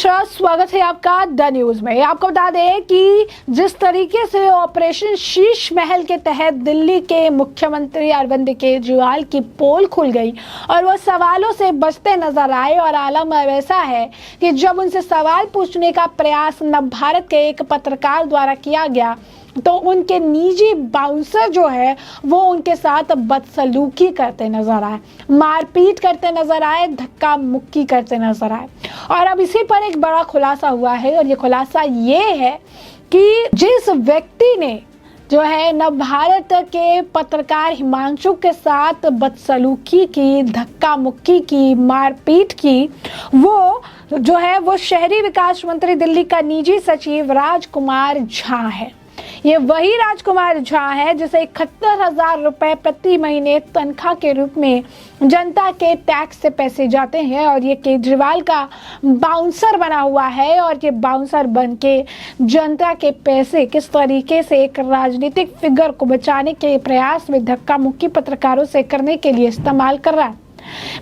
नमस्कार, स्वागत है आपका द न्यूज में। आपको बता दें कि जिस तरीके से ऑपरेशन शीश महल के तहत दिल्ली के मुख्यमंत्री अरविंद केजरीवाल की पोल खुल गई और वो सवालों से बचते नजर आए, और आलम ऐसा है कि जब उनसे सवाल पूछने का प्रयास नवभारत के एक पत्रकार द्वारा किया गया तो उनके निजी बाउंसर जो है वो उनके साथ बदसलूकी करते नजर आए, मारपीट करते नजर आए, धक्का मुक्की करते नजर आए। और अब इसी पर एक बड़ा खुलासा हुआ है, और ये खुलासा ये है कि जिस व्यक्ति ने जो है नवभारत के पत्रकार हिमांशु के साथ बदसलूकी की, धक्का मुक्की की, मारपीट की, वो जो है वो शहरी विकास मंत्री दिल्ली का निजी सचिव राजकुमार झा है। ये वही राजकुमार झा है जिसे 71,000 रुपए प्रति महीने तनख्वाह के रूप में जनता के टैक्स से पैसे जाते हैं, और ये केजरीवाल का बाउंसर बना हुआ है। और ये बाउंसर बन के जनता के पैसे किस तरीके से एक राजनीतिक फिगर को बचाने के प्रयास में धक्का मुक्की पत्रकारों से करने के लिए इस्तेमाल कर रहा है।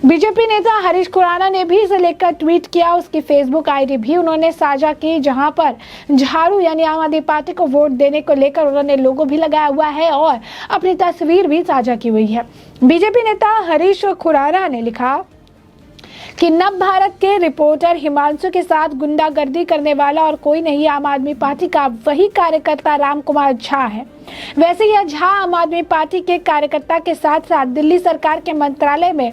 बीजेपी नेता हरीश खुराना ने भी इसे लेकर ट्वीट किया। उसकी फेसबुक आईडी भी उन्होंने साझा की, जहां पर झाड़ू यानी आम आदमी पार्टी को वोट देने को लेकर उन्होंने लोगो भी लगाया हुआ है और अपनी तस्वीर भी साझा की हुई है। बीजेपी नेता हरीश खुराना ने लिखा कि नवभारत के रिपोर्टर हिमांशु के साथ गुंडागर्दी करने वाला और कोई नहीं, आम आदमी पार्टी का वही कार्यकर्ता रामकुमार झा है। वैसे यह झा आम आदमी पार्टी के कार्यकर्ता के साथ साथ दिल्ली सरकार के मंत्रालय में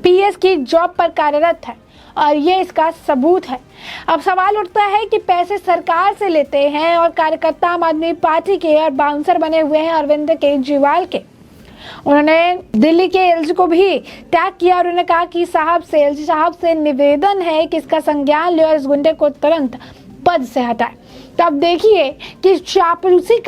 पीएस की जॉब पर कार्यरत है, और ये इसका सबूत है। अब सवाल उठता है कि पैसे सरकार से लेते हैं और कार्यकर्ता आम आदमी पार्टी के और बाउंसर बने हुए हैं अरविंद केजरीवाल के। उन्होंने दिल्ली के एलजी को भी टैग किया और उन्होंने कहा कि एलजी साहब से निवेदन है कि इसका संज्ञान ले और इस गुंडे को तुरंत पद से हटाए। तो अब देखिए कि चापलूसी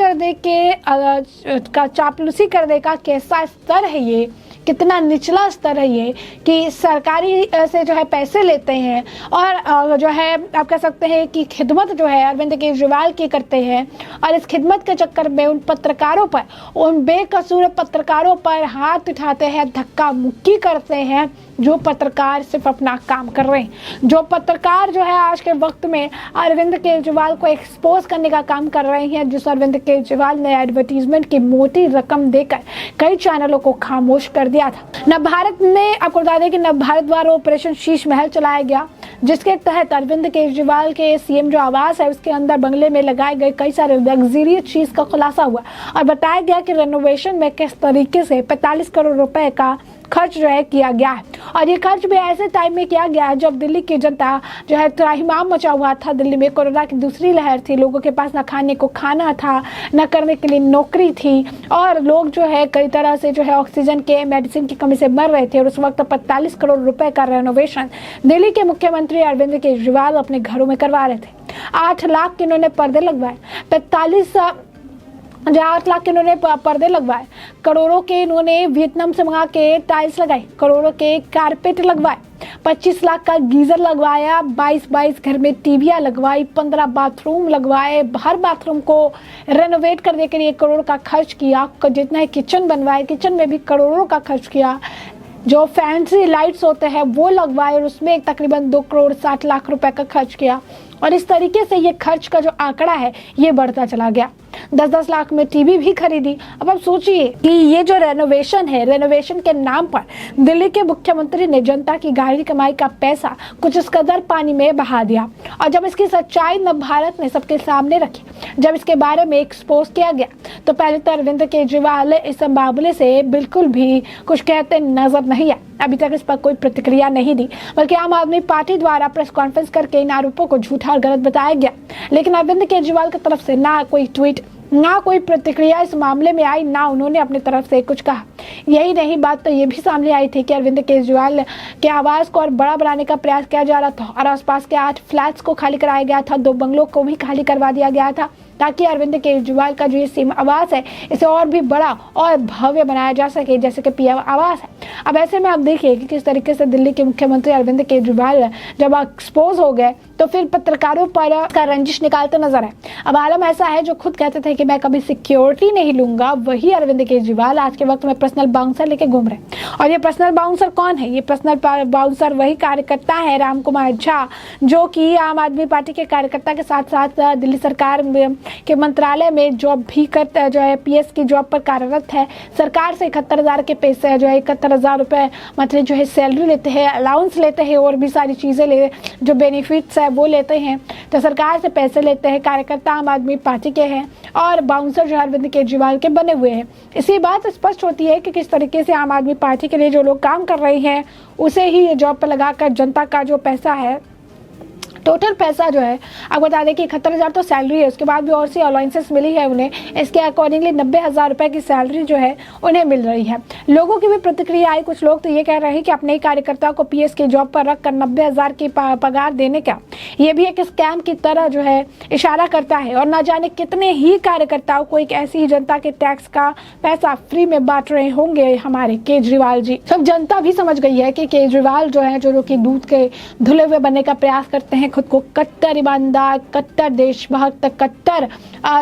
करने का कैसा स्तर है, ये कितना निचला स्तर है ये, कि सरकारी से जो है पैसे लेते हैं और जो है आप कह सकते हैं कि खिदमत जो है अरविंद केजरीवाल की करते हैं, और इस खिदमत के चक्कर में उन पत्रकारों पर, उन बेकसूर पत्रकारों पर हाथ उठाते हैं, धक्का मुक्की करते हैं, जो पत्रकार सिर्फ अपना काम कर रहे हैं, जो पत्रकार जो है आज के वक्त में अरविंद केजरीवाल को एक्सपोज करने का काम कर रहे हैं, जिस अरविंद केजरीवाल ने एडवर्टीजमेंट की मोटी रकम देकर कई चैनलों को खामोश कर दिया था। नवभारत में आपको बता दें कि नवभारत द्वारा ऑपरेशन शीश महल चलाया गया, जिसके तहत अरविंद केजरीवाल के सीएम जो आवास है उसके अंदर बंगले में लगाए गए कई सारे लग्जरियस चीज का खुलासा हुआ और बताया गया कि रेनोवेशन में किस तरीके से 45 करोड़ रुपए का खर्च जो है किया गया है। और ये खर्च भी ऐसे टाइम में किया गया है जब दिल्ली की जनता जो है त्राहिमाम मचा हुआ था। दिल्ली में कोरोना की दूसरी लहर थी, लोगों के पास न खाने को खाना था, न करने के लिए नौकरी थी, और लोग जो है कई तरह से जो है ऑक्सीजन के, मेडिसिन की कमी से मर रहे थे। और उस वक्त 45 करोड़ रुपए का रेनोवेशन दिल्ली के मुख्यमंत्री अरविंद केजरीवाल अपने घरों में करवा रहे थे। 8 लाख के इन्होंने पर्दे लगवाए, 8 लाख के इन्होंने पर्दे लगवाए, करोड़ों के इन्होंने वियतनाम से मंगा के टाइल्स लगाए, करोड़ों के कारपेट लगवाए, 25 लाख का गीजर लगवाया, 22 घर में टीवियां लगवाई, 15 बाथरूम लगवाए, हर बाथरूम को रेनोवेट करने के लिए करोड़ का खर्च किया, जितना है किचन बनवाए, किचन में भी करोड़ों का खर्च किया, जो फैंसी लाइट्स होते हैं वो लगवाए और उसमें तकरीबन 2 करोड़ 60 लाख रुपए का खर्च किया। और इस तरीके से ये खर्च का जो आंकड़ा है ये बढ़ता चला गया। 10-10 लाख में टीवी भी खरीदी। अब आप सोचिए कि ये जो रेनोवेशन है, रेनोवेशन के नाम पर दिल्ली के मुख्यमंत्री ने जनता की गाड़ी कमाई का पैसा कुछ इस कदर पानी में बहा दिया। और जब इसकी सच्चाई नवभारत ने सबके सामने रखी, जब इसके बारे में एक्सपोज किया गया, तो पहले तो अरविंद केजरीवाल इस मामले से बिल्कुल भी कुछ कहते नजर नहीं आए। अभी तक इस पर कोई प्रतिक्रिया नहीं दी, बल्कि आम आदमी पार्टी द्वारा प्रेस कॉन्फ्रेंस करके इन आरोपों को झूठा और गलत बताया गया। लेकिन अरविंद केजरीवाल की तरफ से ना कोई ट्वीट, ना कोई प्रतिक्रिया इस मामले में आई, ना उन्होंने अपनी तरफ से कुछ कहा। यही नहीं, बात तो ये भी सामने आई थी कि अरविंद केजरीवाल के आवास को और बड़ा बनाने का प्रयास किया जा रहा था और आसपास के 8 फ्लैट्स को खाली कराया गया था, 2 बंगलों को भी खाली करवा दिया गया था। ताकि अरविंद केजरीवाल का जो ये सीएम आवास है इसे और भी बड़ा और भव्य बनाया जा सके, जैसे कि पीएम आवास है। अब ऐसे में आप देखिए कि किस तरीके से दिल्ली के मुख्यमंत्री अरविंद केजरीवाल जब एक्सपोज हो गए तो फिर पत्रकारों पर का रंजिश निकालते नजर आए। अब आलम ऐसा है, जो खुद कहते थे कि मैं कभी सिक्योरिटी नहीं लूंगा, वही अरविंद केजरीवाल आज के वक्त में पर्सनल बाउंसर लेके घूम रहे हैं। और ये पर्सनल बाउंसर कौन है? ये पर्सनल बाउंसर वही कार्यकर्ता है राम कुमार झा, जो कि आम आदमी पार्टी के कार्यकर्ता के साथ साथ दिल्ली सरकार के मंत्रालय में जॉब भी करता जो है, पीएस की जॉब पर कार्यरत है। सरकार से 71,000 के पैसे जो है 71,000 रुपये मतलब जो है सैलरी लेते हैं, अलाउंस लेते हैं और भी सारी चीज़ें ले जो बेनिफिट्स है वो लेते हैं। तो सरकार से पैसे लेते हैं, कार्यकर्ता आम आदमी पार्टी के हैं और बाउंसर जो अरविंद केजरीवाल के बने हुए हैं। इसी बात स्पष्ट होती है कि किस तरीके से आम आदमी पार्टी के लिए जो लोग काम कर रहे हैं उसे ही ये जॉब पर लगाकर जनता का जो पैसा है, टोटल पैसा जो है, अब बता दें कि 71,000 तो सैलरी है, उसके बाद भी और सी अलाउंसेस मिली है उन्हें। इसके अकॉर्डिंगली 90,000 रुपये की सैलरी जो है उन्हें मिल रही है। लोगों की भी प्रतिक्रिया आई, कुछ लोग तो ये कह रहे हैं कि अपने ही कार्यकर्ता को पीएस की जॉब पर रखकर 90,000 की पगार देने का ये भी एक स्कैम की तरह जो है इशारा करता है। और ना जाने कितने ही कार्यकर्ताओं को एक ऐसी ही जनता के टैक्स का पैसा फ्री में बांट रहे होंगे हमारे केजरीवाल जी। सब जनता भी समझ गई है कि केजरीवाल जो है, जो कि दूध के धुले हुए बनने का प्रयास करते हैं, खुद को कट्टर ईमानदार, कट्टर देशभक्त, कट्टर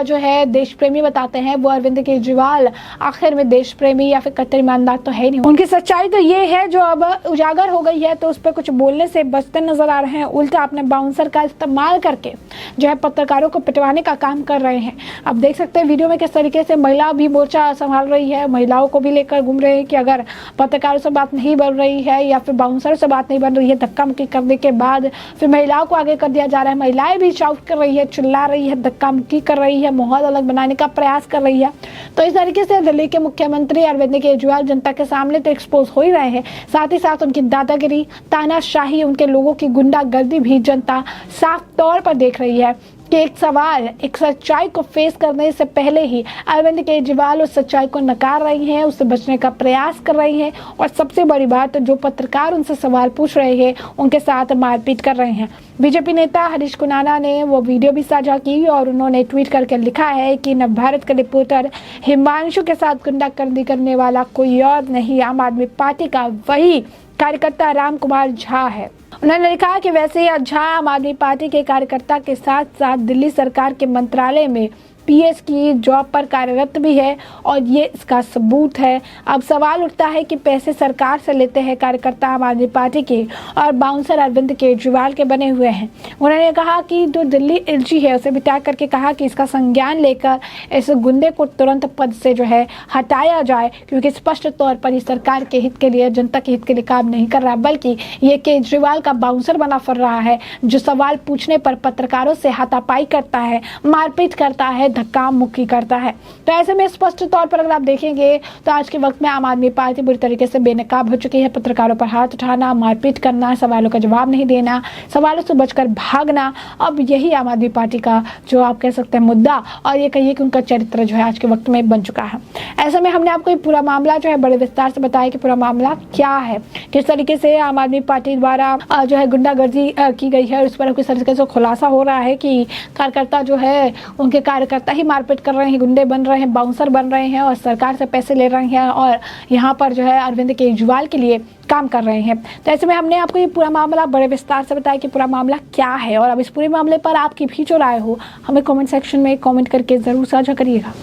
जो है देश प्रेमी बताते हैं, वो अरविंद केजरीवाल आखिर में देश प्रेमी या फिर कट्टर ईमानदार तो है नहीं। उनकी सच्चाई तो ये है जो अब उजागर हो गई है, तो उस पर कुछ बोलने से बचते नजर आ रहे हैं। उल्टा अपने बाउंसर का इस्तेमाल करके जो है पत्रकारों को पिटवाने का काम कर रहे हैं। अब देख सकते हैं वीडियो में किस तरीके से महिला भी मोर्चा संभाल रही है, महिलाओं को भी लेकर घूम रहे हैं कि अगर पत्रकारों से बात नहीं बन रही है या फिर बाउंसर से बात नहीं बन रही है, धक्का मुक्की करने के बाद फिर महिलाओं को आगे कर दिया जा रहा है। महिलाएं भी शाउट कर रही है, चिल्ला रही है, धक्का मुक्की कर रही है, माहौल अलग बनाने का प्रयास कर रही है। तो इस तरीके से दिल्ली के मुख्यमंत्री अरविंद केजरीवाल जनता के सामने तो एक्सपोज हो ही रहे हैं, साथ ही साथ उनकी दादागिरी, तानाशाही, उनके लोगों की गुंडागर्दी भी जनता साफ तौर पर देख रही है कि एक सच्चाई को फेस करने से पहले ही अरविंद केजरीवाल उस सच्चाई को नकार रही हैं, उससे बचने का प्रयास कर रही हैं और सबसे बड़ी बात, जो पत्रकार उनसे सवाल पूछ रहे हैं उनके साथ मारपीट कर रहे हैं। बीजेपी नेता हरीश कुनाना ने वो वीडियो भी साझा की और उन्होंने ट्वीट करके लिखा है कि नवभारत का रिपोर्टर हिमांशु के साथ गुंडागर्दी करने वाला कोई और नहीं, आम आदमी पार्टी का वही कार्यकर्ता राम कुमार झा है। उन्होंने लिखा कि वैसे ही झा आम आदमी पार्टी के कार्यकर्ता के साथ साथ दिल्ली सरकार के मंत्रालय में पीएस की जॉब पर कार्यरत भी है और ये इसका सबूत है। अब सवाल उठता है कि पैसे सरकार से लेते हैं कार्यकर्ता आम आदमी पार्टी के और बाउंसर अरविंद केजरीवाल के बने हुए हैं। उन्होंने कहा कि जो दिल्ली एलजी है उसे भी टैग करके कहा कि इसका संज्ञान लेकर इस गुंडे को तुरंत पद से जो है हटाया जाए, क्योंकि स्पष्ट तौर पर ये सरकार के हित के लिए, जनता के हित के लिए काम नहीं कर रहा, बल्कि ये केजरीवाल का बाउंसर बना फिर रहा है, जो सवाल पूछने पर पत्रकारों से हाथापाई करता है, मारपीट करता है, धक्का मुक्की करता है। तो ऐसे में स्पष्ट तौर पर अगर आप देखेंगे तो आज के वक्त में आम आदमी पार्टी बुरी तरीके से बेनकाब हो चुकी है। पत्रकारों पर हाथ उठाना, मारपीट करना, सवालों का जवाब नहीं देना, सवालों से बचकर भागना, अब यही आम आदमी पार्टी का जो आप कह सकते हैं मुद्दा और ये कहिए कि उनका चरित्र जो है आज के वक्त में बन चुका है। ऐसे में हमने आपको ये पूरा मामला जो है बड़े विस्तार से बताया कि पूरा मामला क्या है, किस तरीके से आम आदमी पार्टी द्वारा जो है गुंडागर्दी की गई है, उस पर किस तरीके से खुलासा हो रहा है कि कार्यकर्ता जो है उनके कार्यकर्ता ही मारपीट कर रहे हैं, गुंडे बन रहे हैं, बाउंसर बन रहे हैं और सरकार से पैसे ले रहे हैं और यहाँ पर जो है अरविंद केजरीवाल के लिए काम कर रहे हैं। तो ऐसे में हमने आपको ये पूरा मामला बड़े विस्तार से बताया कि पूरा मामला क्या है। और अब इस पूरे मामले पर आपकी भी जो राय हो हमें कमेंट सेक्शन में कमेंट करके ज़रूर साझा करिएगा।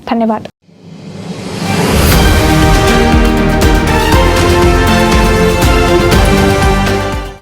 धन्यवाद।